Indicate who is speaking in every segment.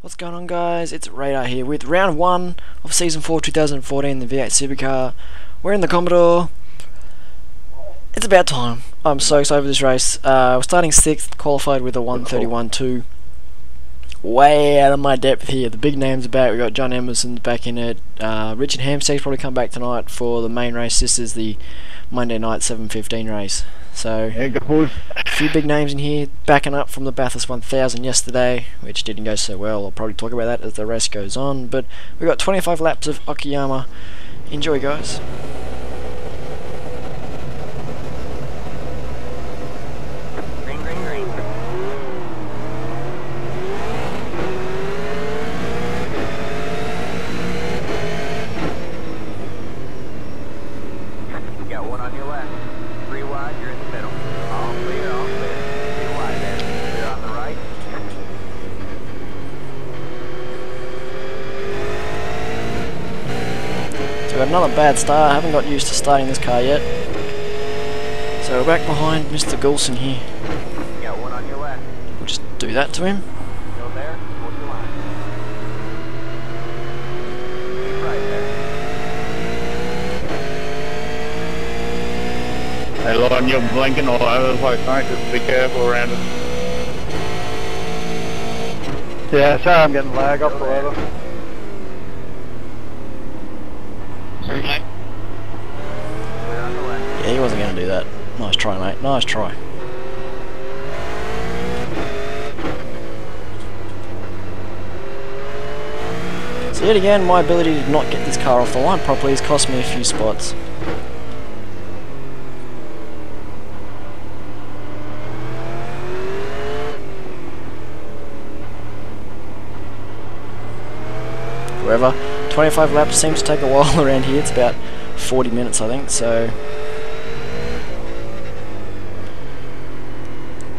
Speaker 1: What's going on, guys? It's Radar here with round 1 of season 4 2014, the V8 Supercar. We're in the Commodore. It's about time. I'm so excited for this race. We're starting 6th, qualified with a 131.2. Way out of my depth here. The big names are back. We've got John Emerson's back in it. Richard Hamstead's probably come back tonight for the main race. This is the Monday night 7:15 race. So, a few big names in here, backing up from the Bathurst 1000 yesterday, which didn't go so well. I'll probably talk about that as the race goes on. But we've got 25 laps of Okayama. Enjoy, guys.
Speaker 2: Green, green, green. You got one on your left. 3 wide, you're in the middle. All clear, all clear. 3 wide there. Clear on the right.
Speaker 1: So we've got another bad start. I haven't got used to starting this car yet. So we're back behind Mr. Goulson here.
Speaker 2: You got one on your left.
Speaker 1: We'll just do that to him.
Speaker 2: Still there. Hold your line. Keep right there.
Speaker 3: Hey, Lauren, you're blinking all over the place, mate. Just be careful around it. Yeah, sorry I'm getting lag off the weather.
Speaker 2: Clear on the left.
Speaker 1: Yeah, he wasn't going to do that. Nice try, mate. Nice try. So yet again, my ability to not get this car off the line properly has cost me a few spots. However, 25 laps seems to take a while around here. It's about 40 minutes, I think, so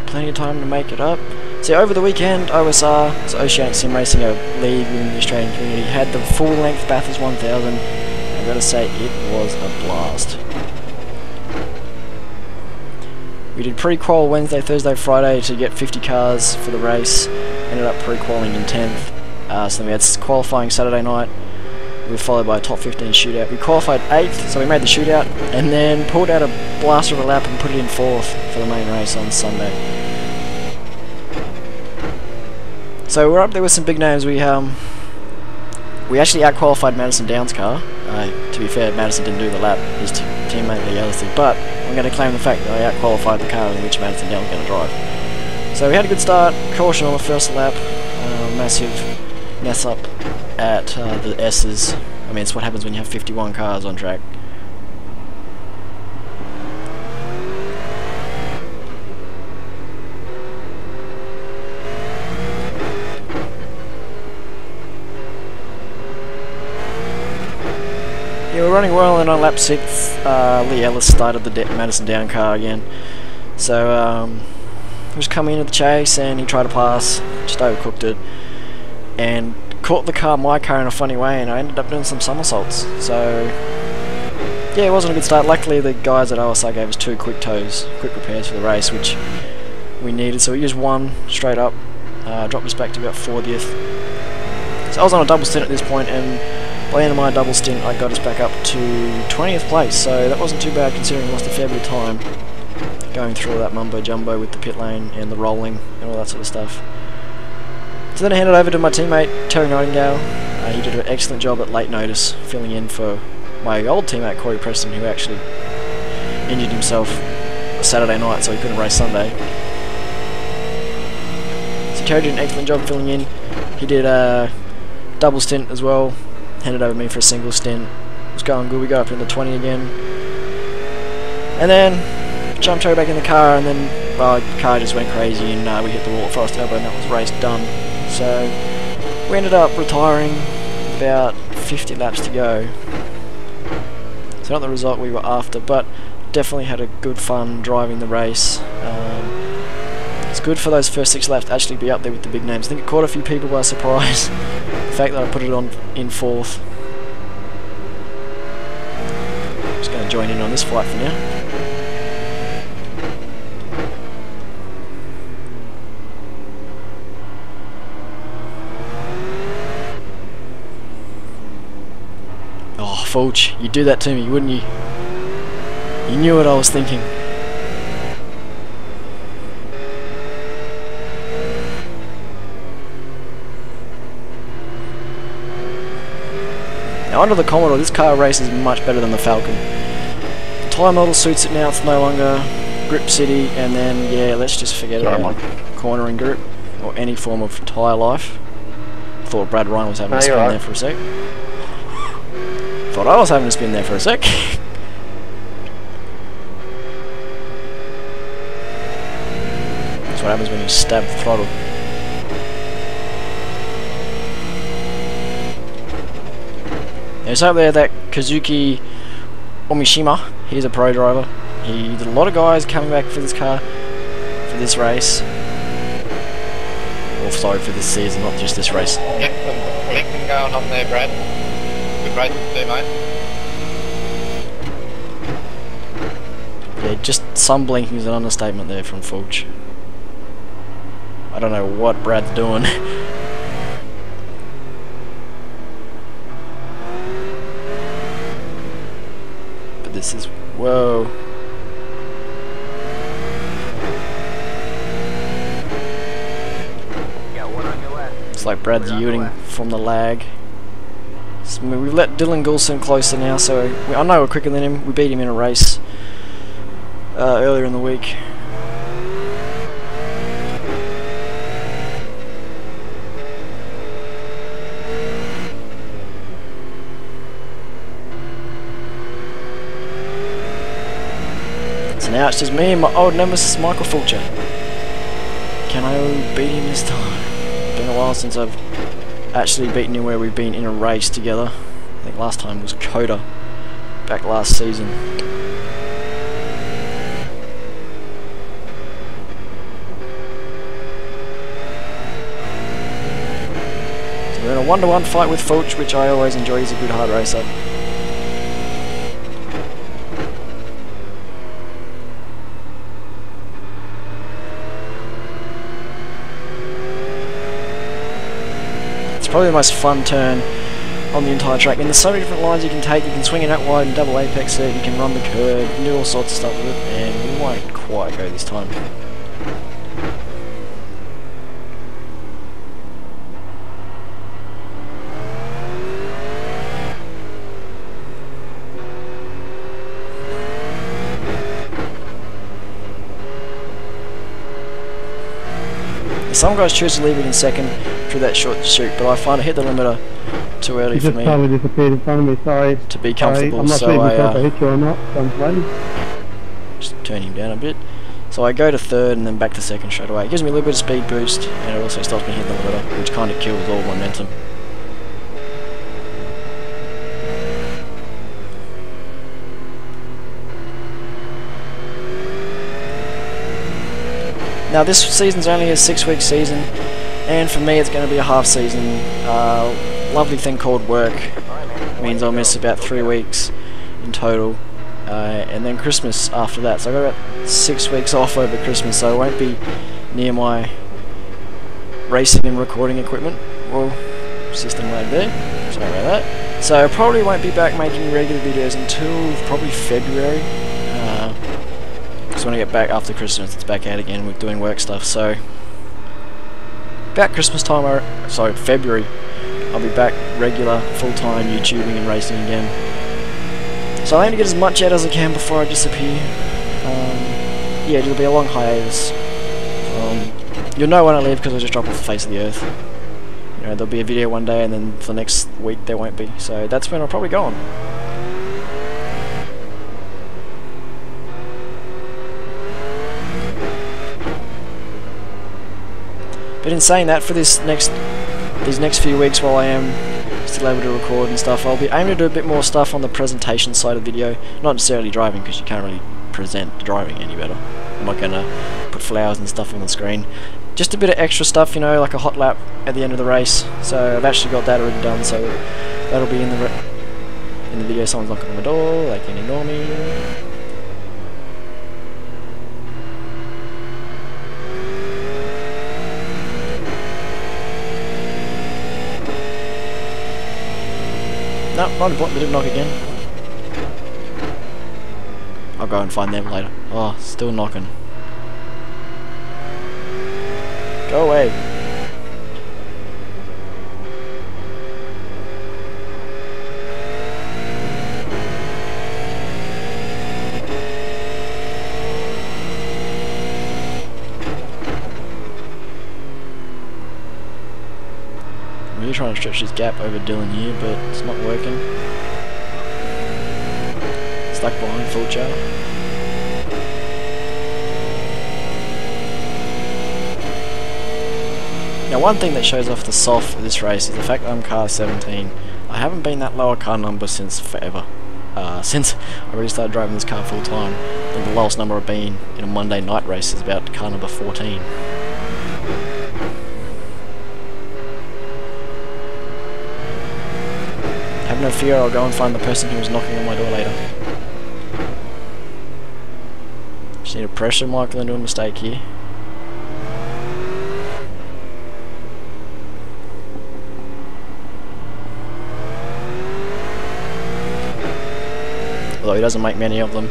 Speaker 1: plenty of time to make it up. So over the weekend, OSR, so Oceanic Sim Racing, a league within the Australian community, had the full-length Bathurst 1000. I've got to say, it was a blast. We did pre-qual Wednesday, Thursday, Friday to get 50 cars for the race. Ended up pre-qualing in 10th. So then we had qualifying Saturday night. We were followed by a top 15 shootout. We qualified 8th, so we made the shootout, and then pulled out a blaster of a lap and put it in 4th for the main race on Sunday. So we're up there with some big names. We actually out-qualified Madison Downs' car. To be fair, Madison didn't do the lap. His teammate Lee Ellis did, but I'm going to claim the fact that I out-qualified the car in which Madison Downs was going to drive. So we had a good start. Caution on the first lap. Massive mess up at the S's. I mean, it's what happens when you have 51 cars on track. Yeah, we're running well, and on lap 6, Lee Ellis started the Madison Down car again. So, he was coming into the chase, and he tried to pass, just overcooked it, and caught my car in a funny way, and I ended up doing some somersaults. So yeah, it wasn't a good start. Luckily the guys at OSR gave us 2 quick repairs for the race, which we needed, so we used 1 straight up, dropped us back to about 40th. So I was on a double stint at this point, and by the end of my double stint I got us back up to 20th place, so that wasn't too bad considering we lost a fair bit of time going through all that mumbo jumbo with the pit lane and the rolling and all that sort of stuff. So then I handed over to my teammate Terry Nightingale. He did an excellent job at late notice, filling in for my old teammate Corey Preston, who actually injured himself Saturday night, so he couldn't race Sunday. So Terry did an excellent job filling in. He did a double stint as well, handed over me for a single stint. It was going good. We got up in the 20 again, and then jumped Terry back in the car, and then the car just went crazy, and we hit the wall at Forest Elbow, and that was race done. So we ended up retiring about 50 laps to go. So not the result we were after, but definitely had a good fun driving the race. It's good for those first 6 laps to actually be up there with the big names. I think it caught a few people by surprise, the fact that I put it on in 4th. Just going to join in on this fight for now. Fulch, you'd do that to me, wouldn't you? You knew what I was thinking. Now under the Commodore, this car races much better than the Falcon. The tyre model suits it now, it's no longer grip city, and then yeah, let's just forget about cornering grip or any form of tyre life. Thought Brad Ryan was having a spin there for a sec. Thought I was having a spin there for a sec. That's what happens when you stab the throttle. There's over there that Kazuki Omishima. He's a pro driver. He did a lot of guys coming back for this car, for this race. Or sorry, for this season, not just this race.
Speaker 3: Get some blinking going on there, Brad. Good race to do, mate.
Speaker 1: Yeah, just some blinking is an understatement there from Fulch. I don't know what Brad's doing. But this is... whoa. It's like Brad's yielding from the lag. So we've let Dylan Goulson closer now, so I know we're quicker than him. We beat him in a race earlier in the week. So now it's just me and my old nemesis Michael Fulcher. Can I beat him this time? Been a while since I've actually beaten him where we've been in a race together. I think last time was Coda, back last season. So we're in a 1-to-1 fight with Fulch, which I always enjoy. He's a good hard racer. Probably the most fun turn on the entire track. And there's so many different lines you can take. You can swing it out wide and double apex it, you can run the curve, you can do all sorts of stuff with it, and we won't quite go this time. Some guys choose to leave it in second through that short shoot, but I find it hit the limiter too early for me.
Speaker 4: You just disappeared in front of me, sorry.
Speaker 1: To be comfortable,
Speaker 4: I'm not
Speaker 1: so
Speaker 4: sure if I hit you or not, so I'm waiting.
Speaker 1: Just turn him down a bit. So I go to third and then back to second straight away. It gives me a little bit of speed boost, and it also stops me hitting the limiter, which kind of kills all momentum. Now this season's only a 6-week season, and for me it's going to be a half season. Lovely thing called work means I'll miss about 3 weeks in total, and then Christmas after that. So I got about 6 weeks off over Christmas, so I won't be near my racing and recording equipment. Well, system lag there. Sorry about that. So I probably won't be back making regular videos until probably February. Because when I get back after Christmas, it's back out again with doing work stuff. So about Christmas time, sorry, February, I'll be back regular, full-time YouTubing and racing again. So I aim to get as much out as I can before I disappear. Yeah, it'll be a long hiatus. You'll know when I leave because I just drop off the face of the earth. You know, there'll be a video one day and then for the next week there won't be. So that's when I'll probably go on. But in saying that, for these next few weeks while I am still able to record and stuff, I'll be aiming to do a bit more stuff on the presentation side of the video. Not necessarily driving, because you can't really present driving any better. I'm not going to put flowers and stuff on the screen. Just a bit of extra stuff, you know, like a hot lap at the end of the race. So I've actually got that already done, so that'll be in the video. Someone's knocking on my door, they can ignore me. No, not important, they didn't knock again. I'll go and find them later. Oh, still knocking. Go away. I'm really trying to stretch this gap over Dylan here, but it's not working. Stuck behind full jar. Now one thing that shows off the soft of this race is the fact that I'm car 17. I haven't been that lower car number since forever. Since I really started driving this car full time. I think the lowest number I've been in a Monday night race is about car number 14. Have no fear, I'll go and find the person who was knocking on my door later. Just need to pressure Michael into a mistake here. Although he doesn't make many of them.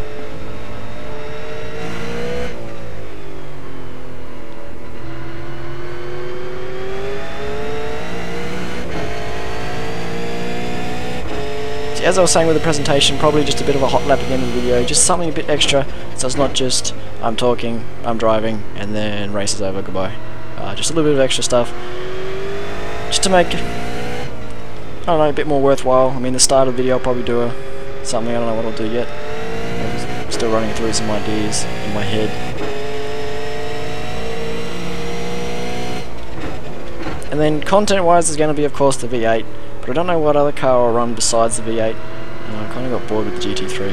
Speaker 1: So as I was saying with the presentation, probably just a bit of a hot lap at the end of the video, just something a bit extra, so it's not just I'm talking, I'm driving, and then race is over, goodbye. Just a little bit of extra stuff, just to make, I don't know, a bit more worthwhile. I mean, the start of the video I'll probably do something, I don't know what I'll do yet. I'm still running through some ideas in my head. And then content wise is going to be of course the V8, but I don't know what other car I'll run besides the V8. I kind of got bored with the GT3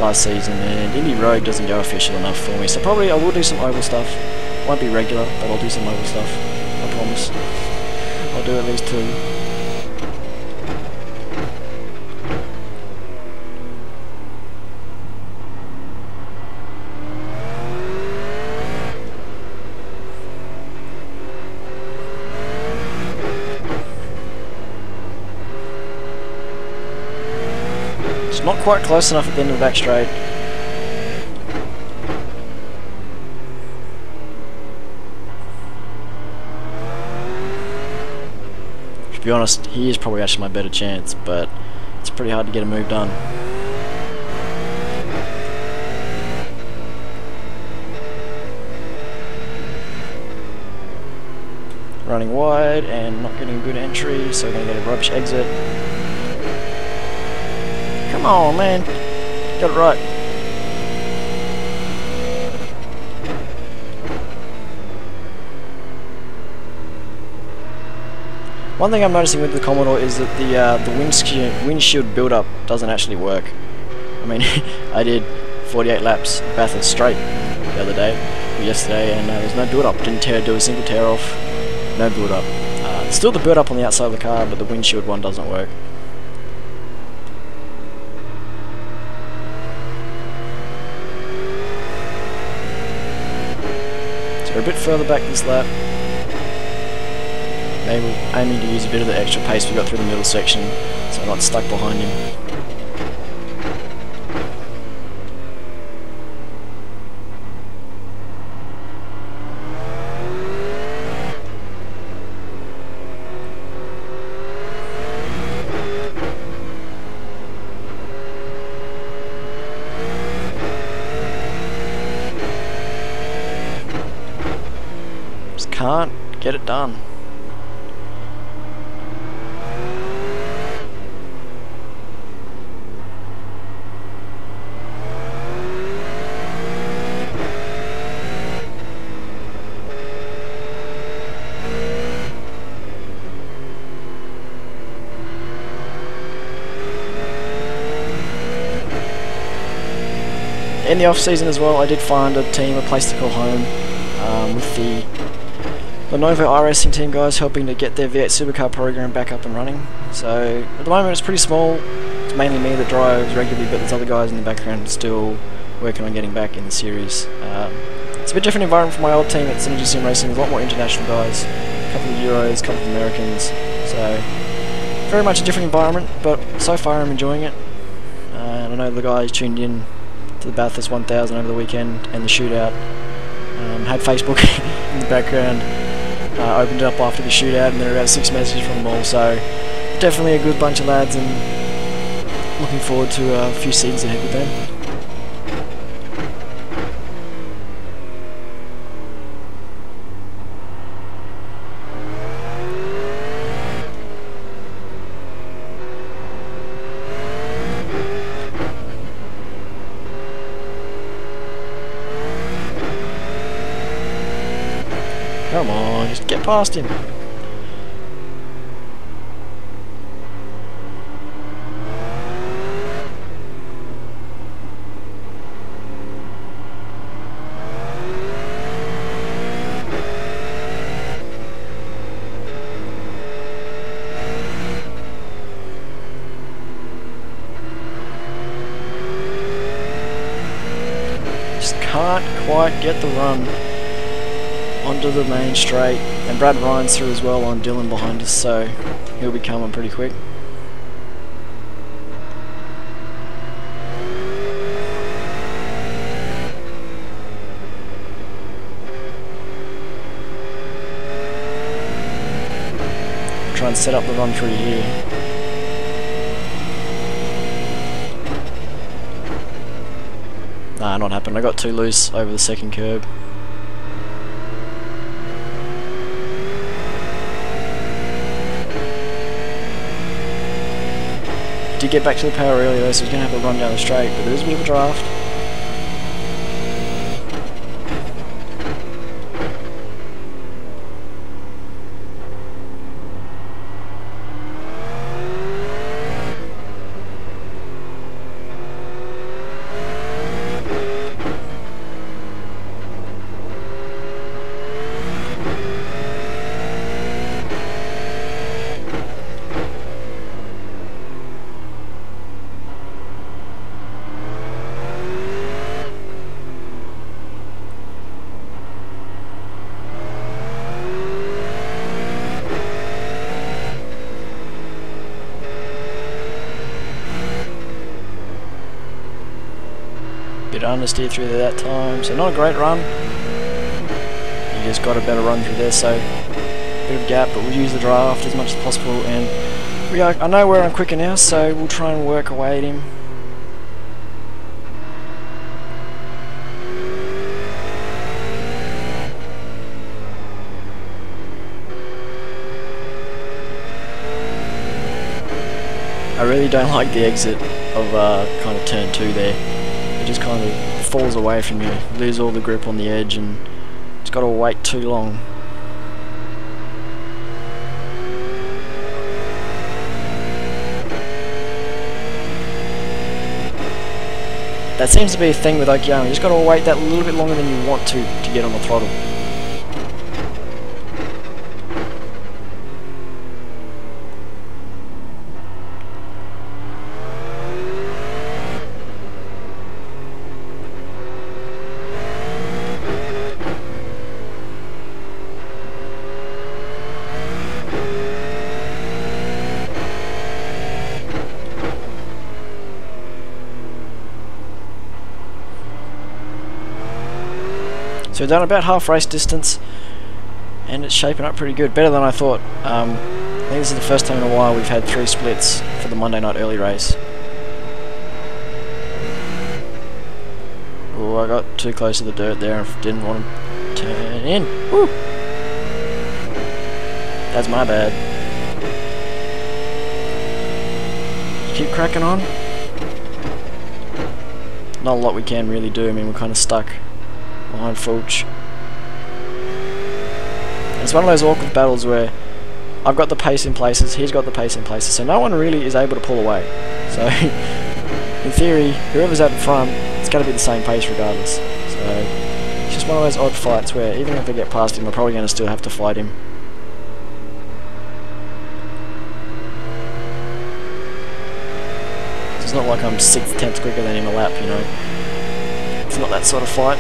Speaker 1: last season, and Indy Road doesn't go official enough for me, so probably I will do some oval stuff. Won't be regular, but I'll do some oval stuff, I promise. I'll do at least 2. Not quite close enough at the end of the back straight. To be honest, he is probably actually my better chance, but it's pretty hard to get a move done. Running wide and not getting a good entry, so we're going to get a rubbish exit. Come on, man. Got it right. One thing I'm noticing with the Commodore is that the windshield build-up doesn't actually work. I mean, I did 48 laps Bathurst straight the other day, or yesterday, and there's no build-up. Didn't do a single tear off. No build-up. Still the build-up on the outside of the car, but the windshield one doesn't work. We're a bit further back this lap. Maybe aiming to use a bit of the extra pace we got through the middle section, so I'm not stuck behind him. Can't get it done. In the off season as well, I did find a team, a place to call home, with the Lenovo iRacing team guys helping to get their V8 Supercar program back up and running. So at the moment it's pretty small. It's mainly me that drives regularly, but there's other guys in the background still working on getting back in the series. It's a bit different environment from my old team at Synergy Sim Racing. There's a lot more international guys, a couple of Euros, a couple of Americans. So very much a different environment, but so far I'm enjoying it. And I know the guys tuned in to the Bathurst 1000 over the weekend and the shootout. Had Facebook in the background. Opened it up after the shootout, and there were about 6 messages from them all. So definitely a good bunch of lads, and looking forward to a few seasons ahead with them. Come on, just get past him. Just can't quite get the run onto the main straight, and Brad Ryan's through as well on Dylan behind us, so he'll be coming pretty quick. Try and set up the run through here. Nah, not happened. I got too loose over the second curb. Did get back to the power earlier though, so he's going to have a run down the straight, but there is a bit of a draft. Bit understeer through there that time, so not a great run. You just got a better run through there, so bit of gap, but we'll use the draft as much as possible. And I know where I'm quicker now, so we'll try and work away at him. I really don't like the exit of kind of turn 2 there. It just kind of falls away from you, lose all the grip on the edge, and it's got to wait too long. That seems to be a thing with Okayama. You just got to wait that little bit longer than you want to get on the throttle. So we've done about half race distance, and it's shaping up pretty good, better than I thought. I think this is the first time in a while we've had 3 splits for the Monday night early race. Oh, I got too close to the dirt there and didn't want to turn in. Woo! That's my bad. Keep cracking on. Not a lot we can really do. I mean, we're kind of stuck behind Fulch. It's one of those awkward battles where I've got the pace in places, he's got the pace in places, so no one really is able to pull away. So in theory, whoever's out in front, it's going to be the same pace regardless. So it's just one of those odd fights where even if I get past him, I'm probably going to still have to fight him. It's not like I'm 6 tenths quicker than him a lap, you know. It's not that sort of fight.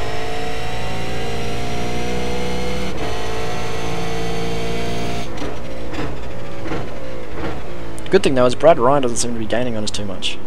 Speaker 1: Good thing though is Brad Ryan doesn't seem to be gaining on us too much.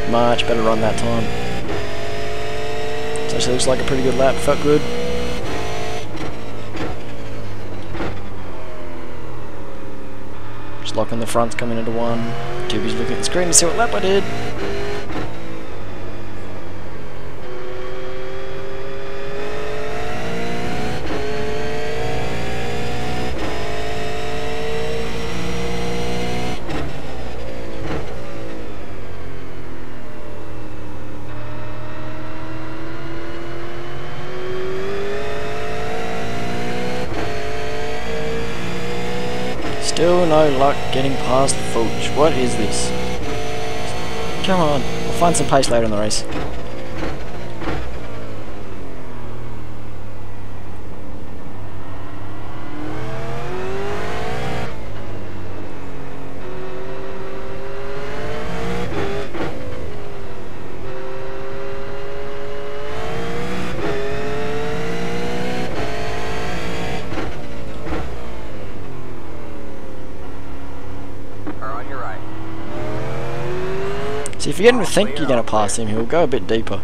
Speaker 1: Much better run that time. So actually looks like a pretty good lap, felt good. Just locking the fronts coming into one. Too busy looking at the screen to see what lap I did. Still no luck getting past Fulch. What is this? Come on, we'll find some pace later in the race. See, if you get him to think you're going to pass him, he'll go a bit deeper.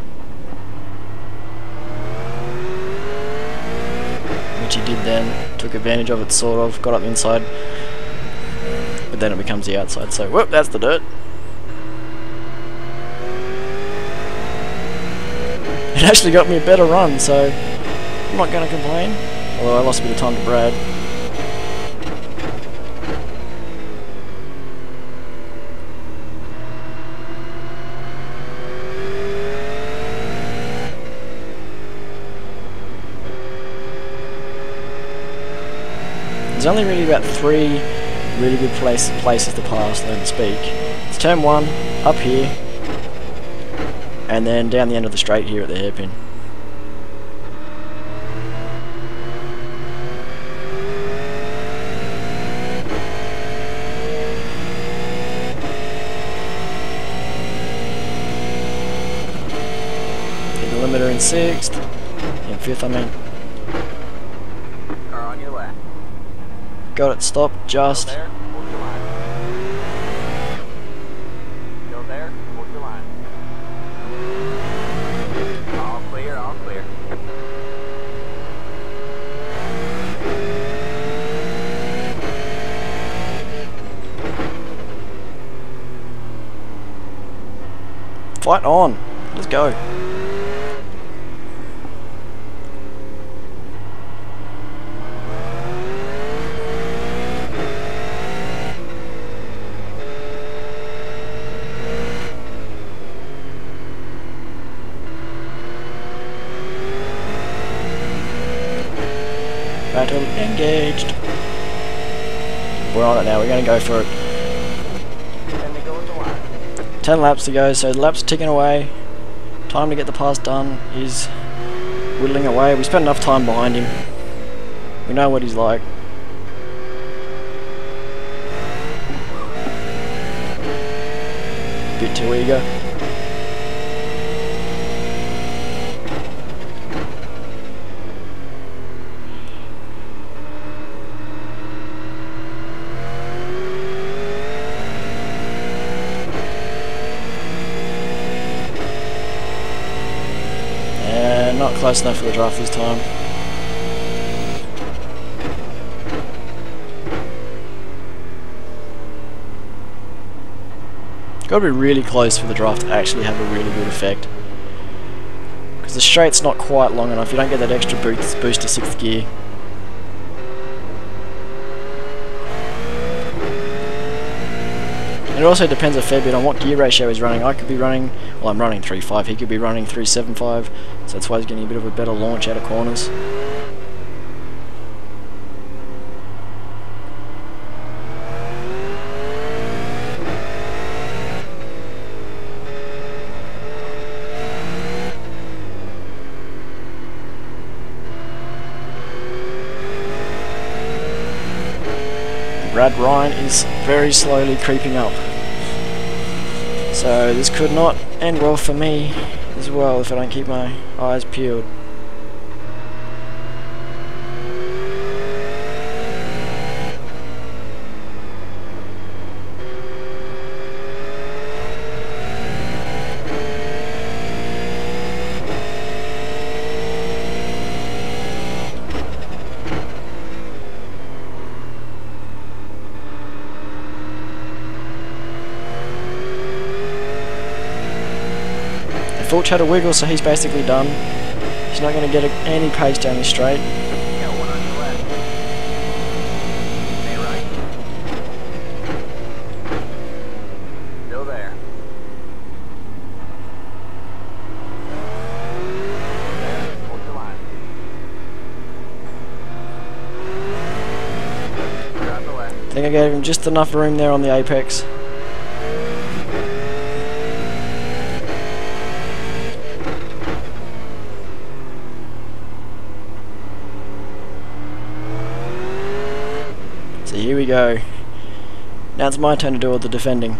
Speaker 1: Which he did then. Took advantage of it, sort of. Got up the inside. But then it becomes the outside. So, whoop, that's the dirt. It actually got me a better run, so I'm not going to complain. Although I lost a bit of time to Brad. There's only really about 3 really good places to pass, so to speak. It's turn 1, up here, and then down the end of the straight here at the hairpin. Hit the limiter in 6th, in 5th I mean. Got it stopped just.
Speaker 2: Still there, hold your line. Still there, hold your line. All clear, all clear.
Speaker 1: Fight on. Let's go. Battle engaged. We're on it now, we're going to go for it. 10 laps to go, so the laps are ticking away. Time to get the pass done is whittling away. We spent enough time behind him. We know what he's like. Bit too eager. Not close enough for the draft this time. Got to be really close for the draft to actually have a really good effect. Because the straight's not quite long enough, you don't get that extra boost to 6th gear. And also depends a fair bit on what gear ratio he's running. I could be running, well, I'm running 3.5, he could be running 3.75, so that's why he's getting a bit of a better launch out of corners. Brad Ryan is very slowly creeping up. So this could not end well for me as well if I don't keep my eyes peeled. Fulch had a wiggle, so he's basically done. He's not going to get any pace down this straight.
Speaker 2: Got one on your left. Stay right. Still there. There. Hold your line. You're on the left.
Speaker 1: I think I gave him just enough room there on the apex. So here we go. Now it's my turn to do all the defending.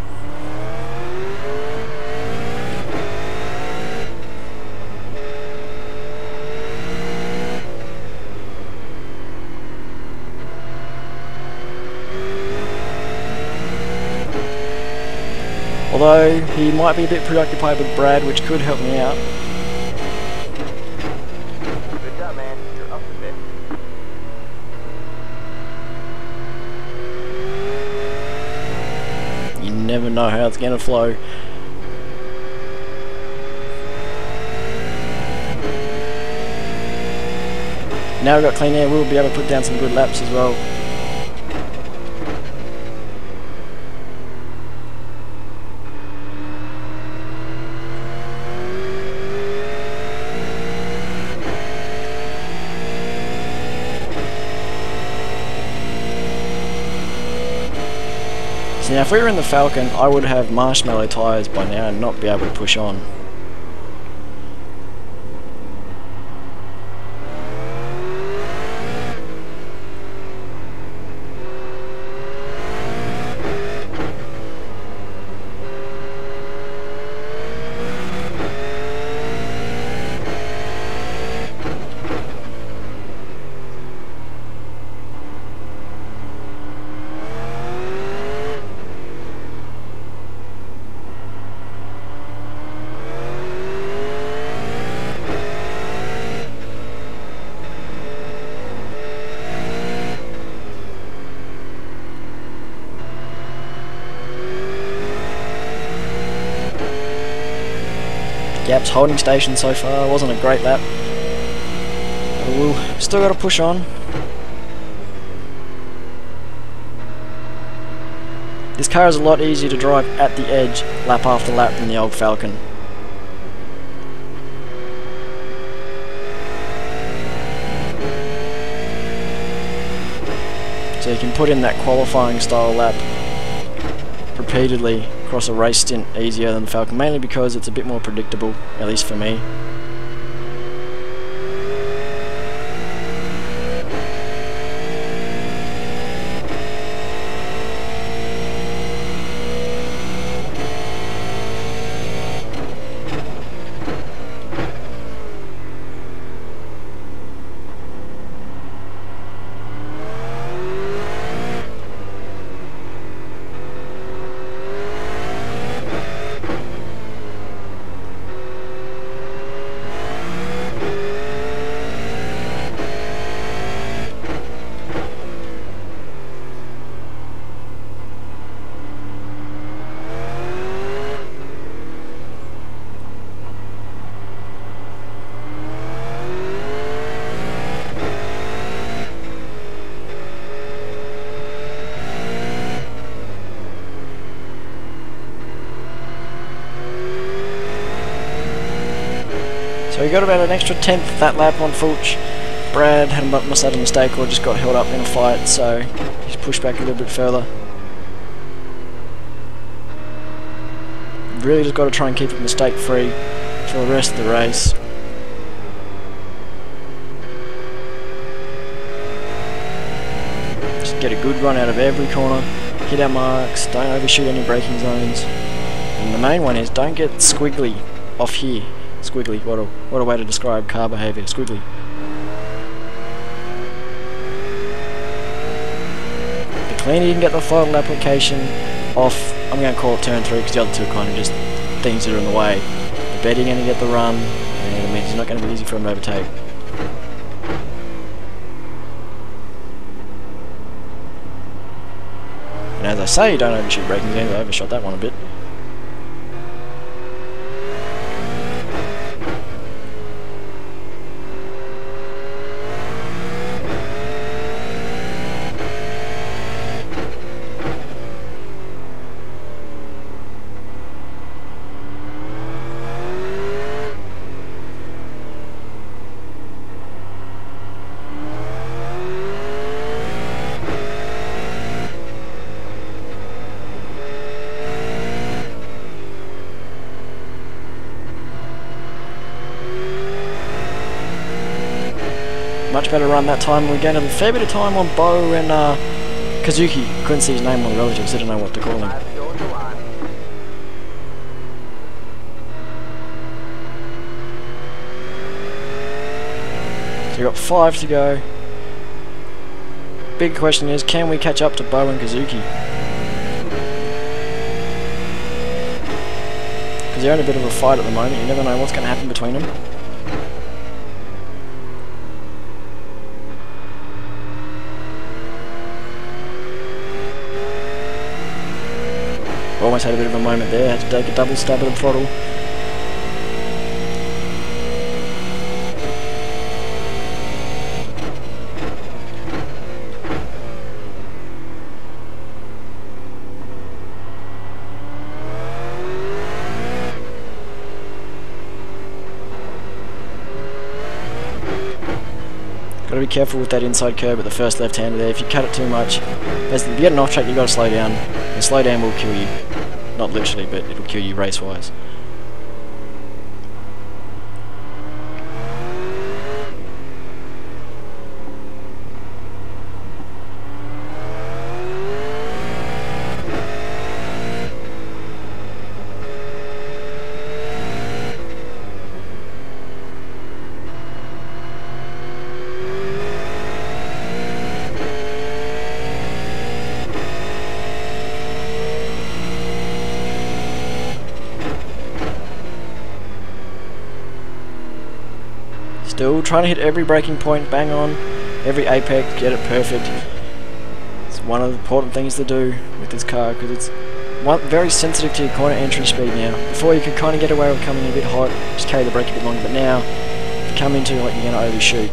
Speaker 1: Although he might be a bit preoccupied with Brad, which could help me out.
Speaker 2: Good job, man. You're up a bit.
Speaker 1: You never know how it's going to flow. Now we've got clean air, we'll be able to put down some good laps as well. So now if we were in the Falcon, I would have marshmallow tyres by now and not be able to push on. Yap's holding station so far, wasn't a great lap. But we'll still got to push on. This car is a lot easier to drive at the edge, lap after lap, than the old Falcon. So you can put in that qualifying style lap repeatedly across a race stint easier than the Falcon, mainly because it's a bit more predictable, at least for me. So he got about an extra 10th that lap on Fulch. Brad must have had a mistake or just got held up in a fight, so he's pushed back a little bit further. Really just got to try and keep it mistake free for the rest of the race. Just get a good run out of every corner, hit our marks, don't overshoot any braking zones. And the main one is don't get squiggly off here. Squiggly, what a way to describe car behaviour, squiggly. The cleaner you can get the throttle application off, I'm going to call it turn 3 because the other two are kind of just things that are in the way. The better you're going to get the run, and it means it's not going to be easy for him to overtake. And as I say, don't overshoot braking zones, I overshot that one a bit. Much better run that time. We gained a fair bit of time on Bo and Kazuki. Couldn't see his name on the relatives, didn't know what to call him. So we got 5 to go. Big question is, can we catch up to Bo and Kazuki? Because they're in a bit of a fight at the moment. You never know what's going to happen between them. Almost had a bit of a moment there, had to take a double stab at the throttle. Got to be careful with that inside curb at the first left-hander there. If you cut it too much, basically if you get an off track, you've got to slow down. And slow down will kill you. Not literally, but it'll kill you race-wise. Still trying to hit every braking point, bang on, every apex, get it perfect. It's one of the important things to do with this car because it's very sensitive to your corner entry speed now. Before you could kind of get away with coming a bit hot, just carry the brake a bit longer, but now if you come into like you're going to overshoot.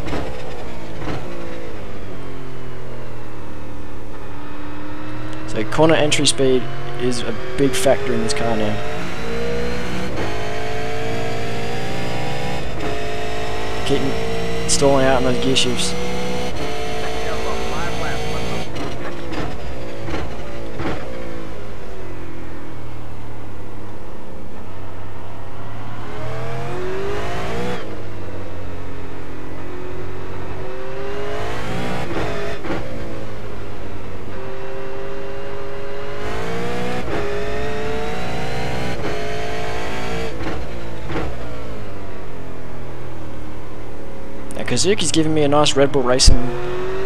Speaker 1: So corner entry speed is a big factor in this car now. Keep stalling out in those gear shifts. Kazuki's giving me a nice Red Bull Racing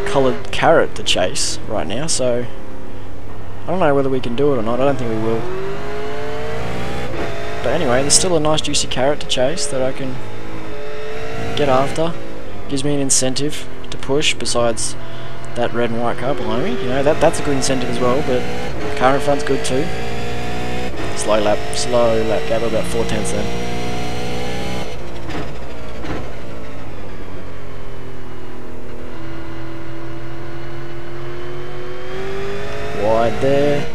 Speaker 1: coloured carrot to chase right now, so I don't know whether we can do it or not. I don't think we will. But anyway, there's still a nice juicy carrot to chase that I can get after. Gives me an incentive to push besides that red and white car below me. You know, that's a good incentive as well, but the car in front's good too. Slow lap gap about 4/10 then. Wide there.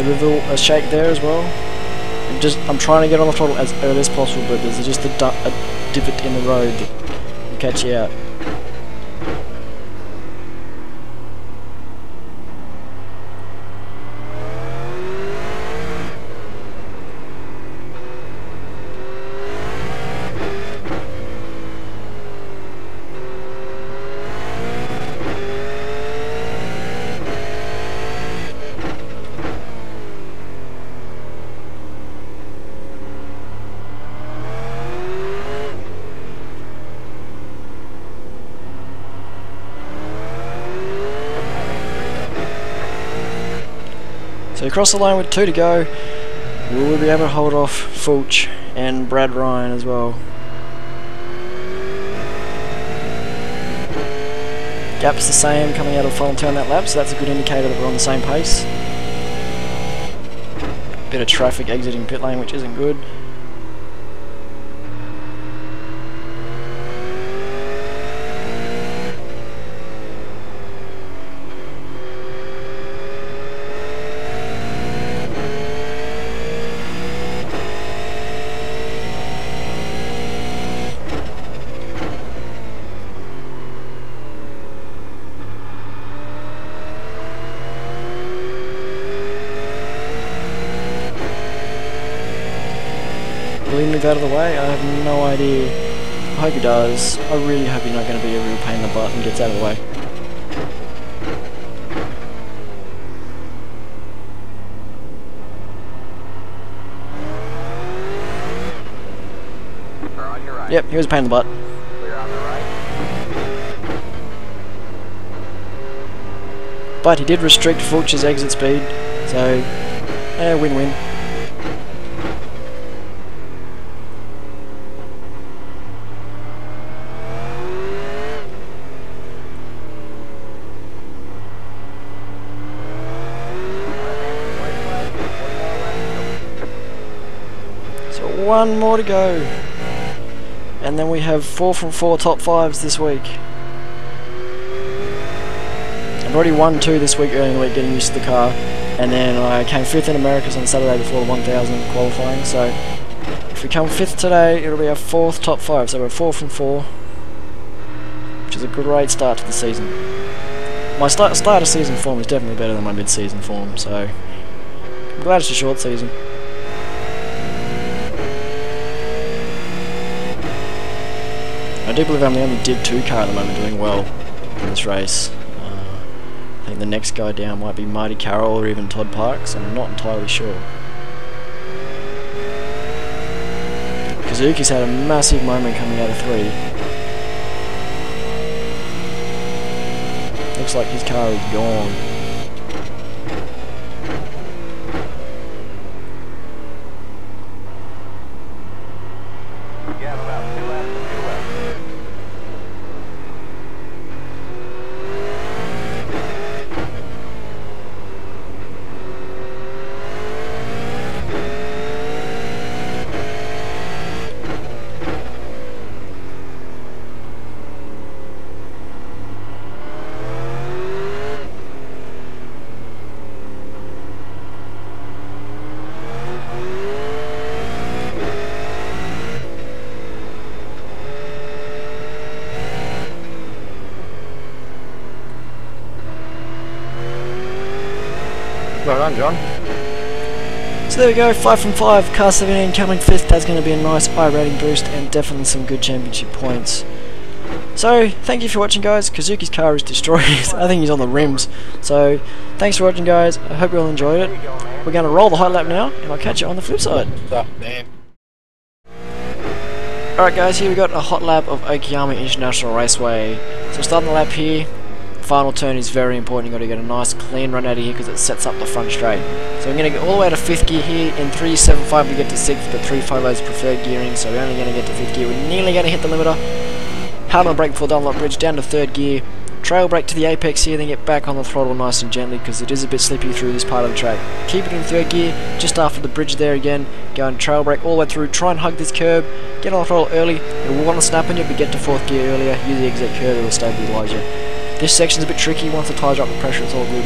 Speaker 1: the river shake there as well. I'm trying to get on the throttle as early as possible, but there's just a divot in the road that will catch you out. So across the line with 2 to go, we will be able to hold off Fulch and Brad Ryan as well. Gap's the same coming out of final turn that lap, so that's a good indicator that we're on the same pace. Bit of traffic exiting pit lane, which isn't good. Will he move out of the way? I have no idea. I hope he does. I really hope he's not going to be a real pain in the butt and gets out of the way.
Speaker 2: We're on your right.
Speaker 1: Yep, he was a pain in the butt.
Speaker 2: We're on the right.
Speaker 1: But he did restrict Fulch's exit speed, so win-win. One more to go, and then we have 4 from 4 top 5s this week. I've already won 2 this week early in the week getting used to the car, and then I came 5th in Americas on Saturday before the 1000 qualifying, so if we come 5th today it'll be our 4th top 5, so we're 4 from 4, which is a great start to the season. My start of season form is definitely better than my mid-season form, so I'm glad it's a short season. I do believe I'm the only Div 2 car at the moment doing well in this race. I think the next guy down might be Marty Carroll or even Todd Parks, I'm not entirely sure. Kazuki's had a massive moment coming out of 3. Looks like his car is gone.
Speaker 2: You have about 2 laps to do left.
Speaker 3: Well done, John.
Speaker 1: So there we go, 5 from 5, car 17 coming 5th. That's going to be a nice iRating boost and definitely some good championship points. So thank you for watching, guys. Kazuki's car is destroyed. I think he's on the rims. So thanks for watching, guys. I hope you all enjoyed it. We're going to roll the hot lap now, and I'll catch you on the flip side. Alright guys, here we got a hot lap of Okayama International Raceway. So starting the lap here, final turn is very important. You've got to get a nice clean run out of here because it sets up the front straight. So we're going to get all the way to 5th gear here. In 3.75 we get to 6th, but 3.50 is preferred gearing, so we're only going to get to 5th gear. We're nearly going to hit the limiter. Hard on the brake before Dunlop Bridge, down to 3rd gear. Trail brake to the apex here, then get back on the throttle nice and gently because it is a bit slippy through this part of the track. Keep it in 3rd gear, just after the bridge there again. Go and trail brake all the way through, try and hug this curb. Get on the throttle early, it will want to snap on you, but get to 4th gear earlier. Use the exit curve, it will stabilise you. This section's a bit tricky, once the tyres are up the pressure it's all good.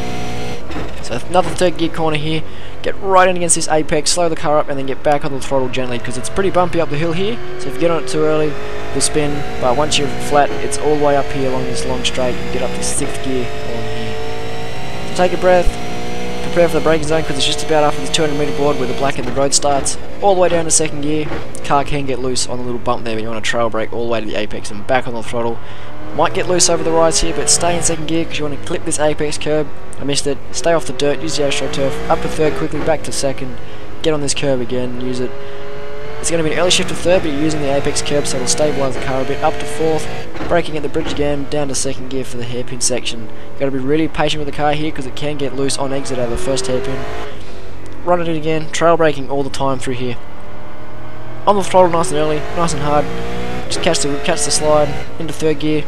Speaker 1: So another 3rd gear corner here, get right in against this apex, slow the car up, and then get back on the throttle gently, because it's pretty bumpy up the hill here, so if you get on it too early, you'll spin, but once you're flat, it's all the way up here along this long straight. You get up to 6th gear along here. So take a breath, prepare for the braking zone, because it's just about after the 200 metre board where the black in the road starts, all the way down to 2nd gear. Car can get loose on the little bump there, but you want to trail brake all the way to the apex and back on the throttle. Might get loose over the rise here, but stay in 2nd gear because you want to clip this apex curb. I missed it. Stay off the dirt, use the AstroTurf, up to 3rd quickly, back to 2nd, get on this curb again, use it. It's going to be an early shift to 3rd, but you're using the apex curb, so it'll stabilise the car a bit, up to 4th, braking at the bridge again, down to 2nd gear for the hairpin section. You've got to be really patient with the car here because it can get loose on exit out of the 1st hairpin. Run it again, trail braking all the time through here. On the throttle nice and early, nice and hard, just catch the slide, into 3rd gear,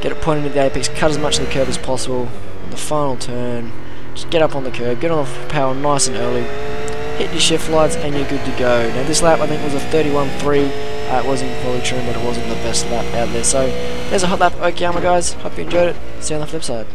Speaker 1: get it pointing at the apex, cut as much of the curb as possible. The final turn, just get up on the curb, get on the power nice and early, hit your shift lights, and you're good to go. Now this lap I think was a 31.3. It wasn't fully trim, but it wasn't the best lap out there. So there's a hot lap Okayama, guys. Hope you enjoyed it. See you on the flip side.